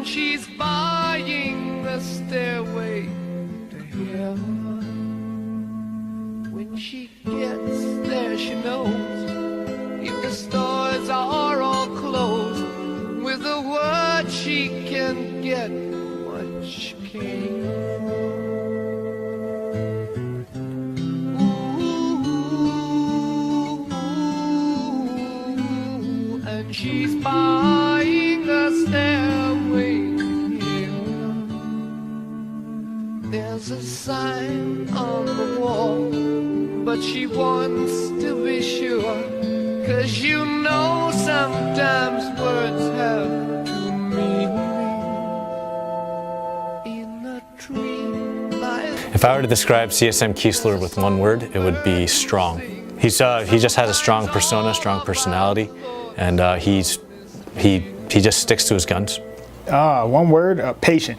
she's buying the stairway to heaven. When she gets there, she knows if the stores are all closed, with a word she can get what she came for. Ooh, and she's buying the stairway here. There's a sign on the wall, but she wants to be sure, 'cause you know sometimes words have to mean. In a tree by... If I were to describe CSM Keesler with one word, it would be strong. He just has a strong persona, strong personality, and he just sticks to his guns. One word, patient.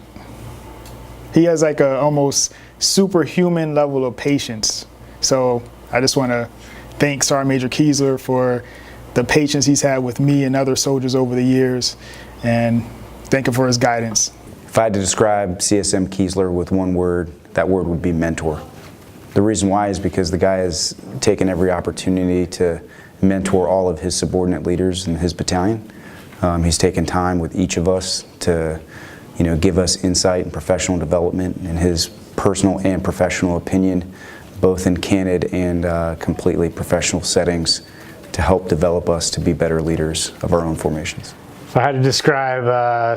He has like a almost superhuman level of patience. So I just want to thank Sergeant Major Keesler for the patience he's had with me and other soldiers over the years, and thank him for his guidance. If I had to describe CSM Keesler with one word, that word would be mentor. The reason why is because the guy has taken every opportunity to mentor all of his subordinate leaders in his battalion. He's taken time with each of us to, give us insight and professional development in his personal and professional opinion, both in candid and completely professional settings, to help develop us to be better leaders of our own formations. If I had to describe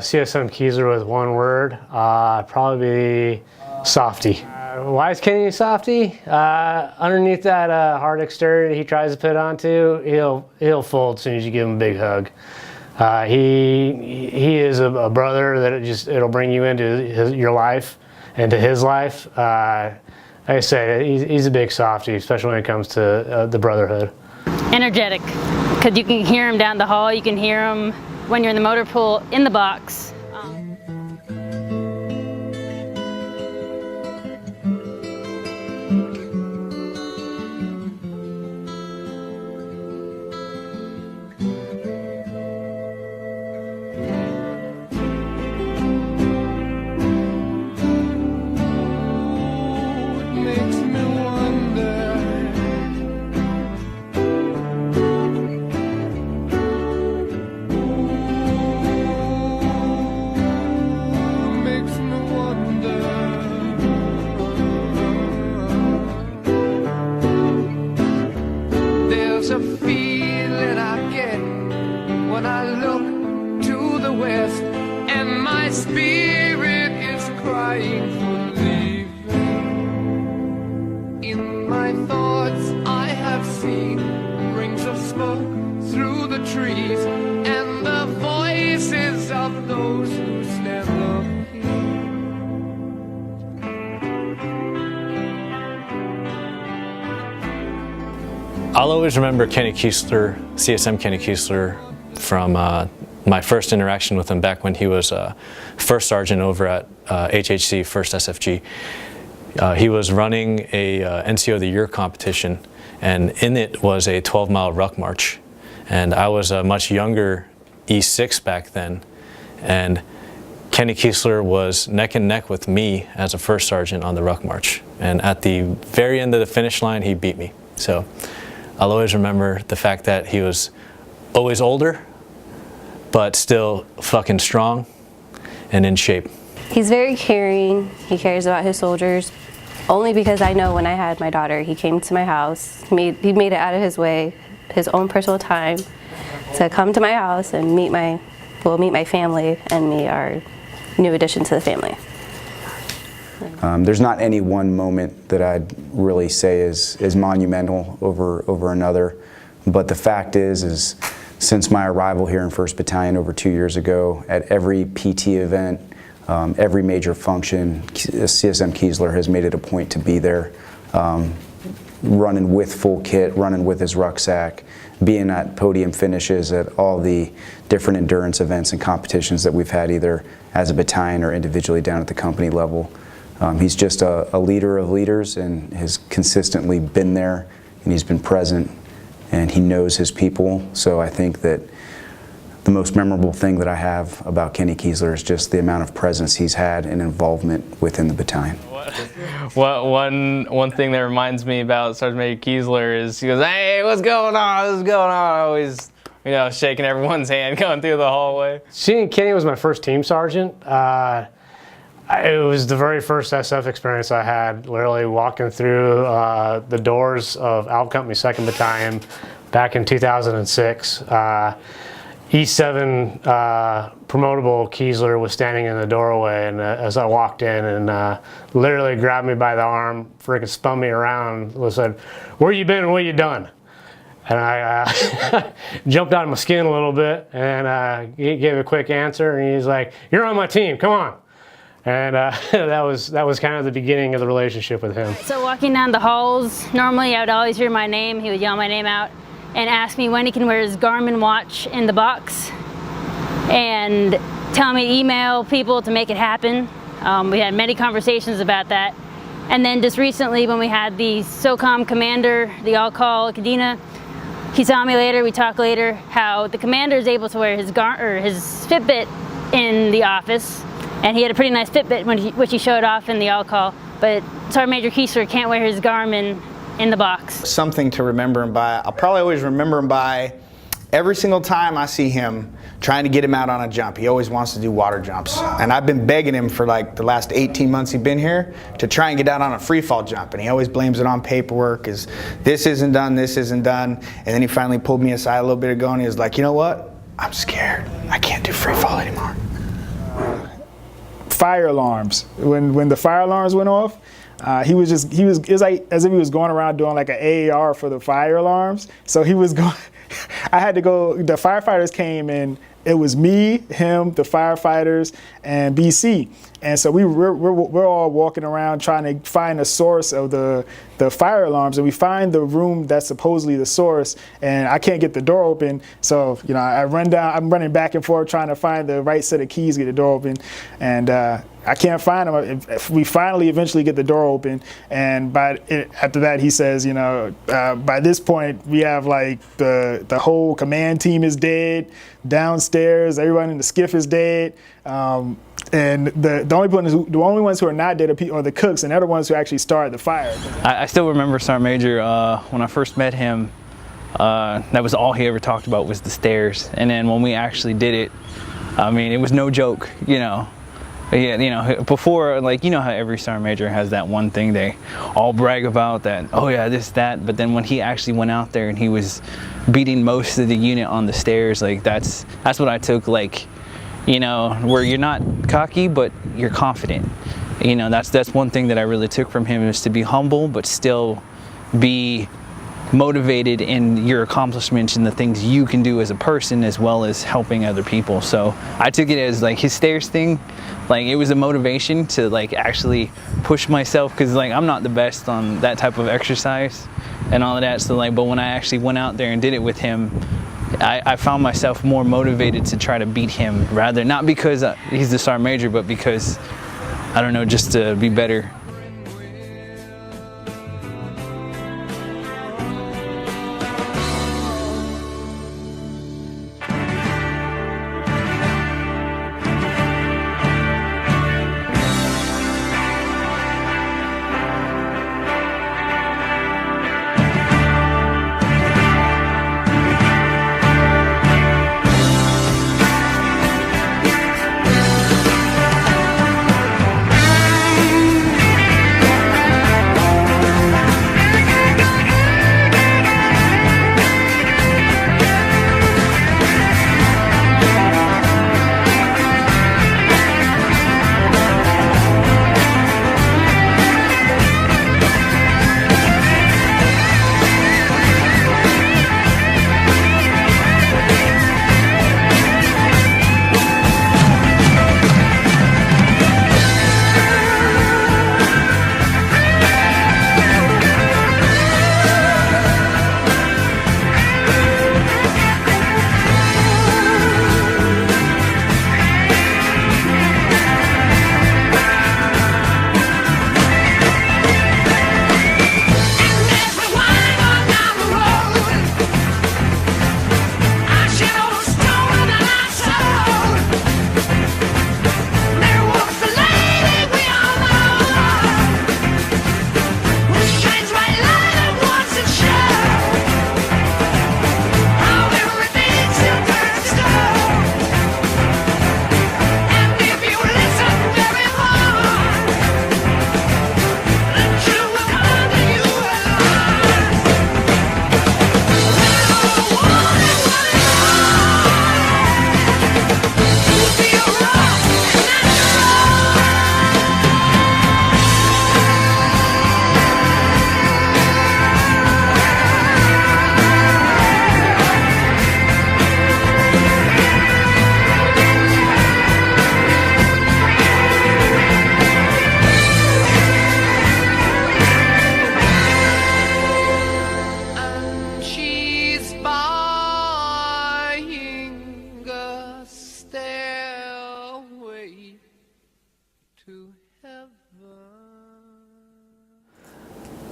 CSM Keesler with one word, probably be softy. Why is Kenny a softy? Underneath that hard exterior he tries to put onto, he'll fold as soon as you give him a big hug. He is a brother that it'll bring you into your life, into his life. Like I say, he's a big softy, especially when it comes to the brotherhood. Energetic, because you can hear him down the hall, you can hear him when you're in the motor pool, in the box. There's a feeling I get when I look to the west, and my spirit is crying for leaving. In my thoughts I have seen rings of smoke through the trees, and the voices of those who stand up here. I'll always remember Kenny Keesler, CSM Kenny Keesler, from my first interaction with him back when he was first sergeant over at HHC, 1st SFG. He was running a NCO of the Year competition, and in it was a 12-mile ruck march. And I was a much younger E6 back then, and Kenny Keesler was neck and neck with me as a first sergeant on the ruck march. And at the very end of the finish line, he beat me. So I'll always remember the fact that he was always older, but still fucking strong and in shape. He's very caring. He cares about his soldiers. Only because I know when I had my daughter, he came to my house. He made it out of his way, his own personal time, to come to my house and meet my family and meet our new addition to the family. There's not any one moment that I'd really say is monumental over another, but the fact is since my arrival here in 1st Battalion over 2 years ago, at every PT event, every major function, CSM Keesler has made it a point to be there, running with full kit, running with his rucksack, being at podium finishes at all the different endurance events and competitions that we've had, either as a battalion or individually down at the company level. He's just a leader of leaders and has consistently been there, and he's been present, and he knows his people. So I think that the most memorable thing that I have about Kenny Keesler is just the amount of presence he's had and involvement within the battalion. One thing that reminds me about Sergeant Major Keesler is he goes, "Hey, what's going on? What's going on?" Always, shaking everyone's hand going through the hallway. Seeing Kenny was my first team sergeant. It was the very first SF experience I had, literally walking through the doors of Alp Company 2nd Battalion back in 2006. E7 promotable Keesler was standing in the doorway, and as I walked in and literally grabbed me by the arm, freaking spun me around, and said, "Where you been and what you done?" And I jumped out of my skin a little bit, and he gave a quick answer, and he's like, "You're on my team, come on." And that was kind of the beginning of the relationship with him. So walking down the halls, normally I would always hear my name. He would yell my name out and ask me when he can wear his Garmin watch in the box and tell me to email people to make it happen. We had many conversations about that. And then just recently when we had the SOCOM commander, the all-call Kadena, he saw me later, we talked later, how the commander is able to wear his Fitbit in the office. And he had a pretty nice Fitbit which he showed off in the all-call. But Sergeant Major Keesler can't wear his Garmin in the box. Something to remember him by. I'll probably always remember him by every single time I see him trying to get him out on a jump. He always wants to do water jumps. And I've been begging him for like the last 18 months he's been here to try and get out on a free fall jump. And he always blames it on paperwork, is this isn't done, this isn't done. And then he finally pulled me aside a little bit ago and he was like, "You know what? I'm scared. I can't do free fall anymore." Fire alarms. When the fire alarms went off, it was like as if he was going around doing like an AAR for the fire alarms. So he was going, I had to go, the firefighters came and it was me, him, the firefighters, and BC. And so we're all walking around trying to find the source of the fire alarms, and we find the room that's supposedly the source, and I can't get the door open. So, I run down, I'm running back and forth trying to find the right set of keys to get the door open, and I can't find them. We finally eventually get the door open, and after that he says, by this point we have like the whole command team is dead downstairs, everyone in the skiff is dead. And the only ones who are not dead are the cooks, and they're the ones who actually started the fire. I still remember Sergeant Major when I first met him. That was all he ever talked about was the stairs. And then when we actually did it, I mean, it was no joke, Yeah, before, like, how every Sergeant Major has that one thing they all brag about, that, oh yeah, this, that. But then when he actually went out there and he was beating most of the unit on the stairs, like that's what I took, like, where you're not cocky, but you're confident. That's one thing that I really took from him, is to be humble, but still be motivated in your accomplishments and the things you can do as a person, as well as helping other people. So I took it as like his stairs thing, like it was a motivation to like actually push myself, because like I'm not the best on that type of exercise and all of that. So like, but when I actually went out there and did it with him, I found myself more motivated to try to beat him, rather not because he's the Sergeant Major, but because, I don't know, just to be better.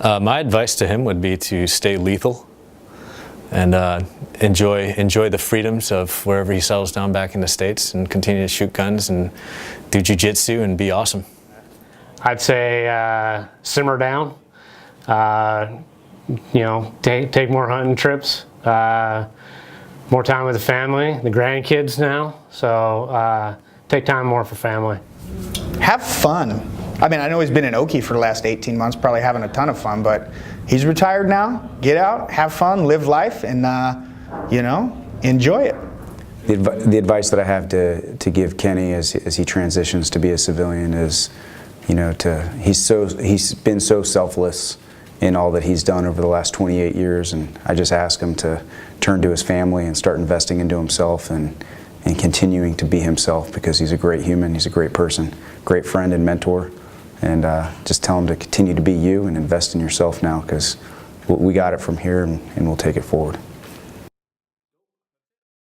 My advice to him would be to stay lethal and enjoy the freedoms of wherever he settles down back in the States, and continue to shoot guns and do jiu-jitsu and be awesome. I'd say simmer down. You know, take more hunting trips. More time with the family, the grandkids now. So take time more for family. Have fun. I mean, I know he's been in Okie for the last 18 months, probably having a ton of fun, but he's retired now. Get out, have fun, live life, and you know, enjoy it. The advice that I have to give Kenny as he transitions to be a civilian is, you know, he's been so selfless in all that he's done over the last 28 years, and I just ask him to turn to his family and start investing into himself and continuing to be himself, because he's a great human, he's a great person, great friend and mentor, and just tell him to continue to be you and invest in yourself now, because we got it from here, and we'll take it forward.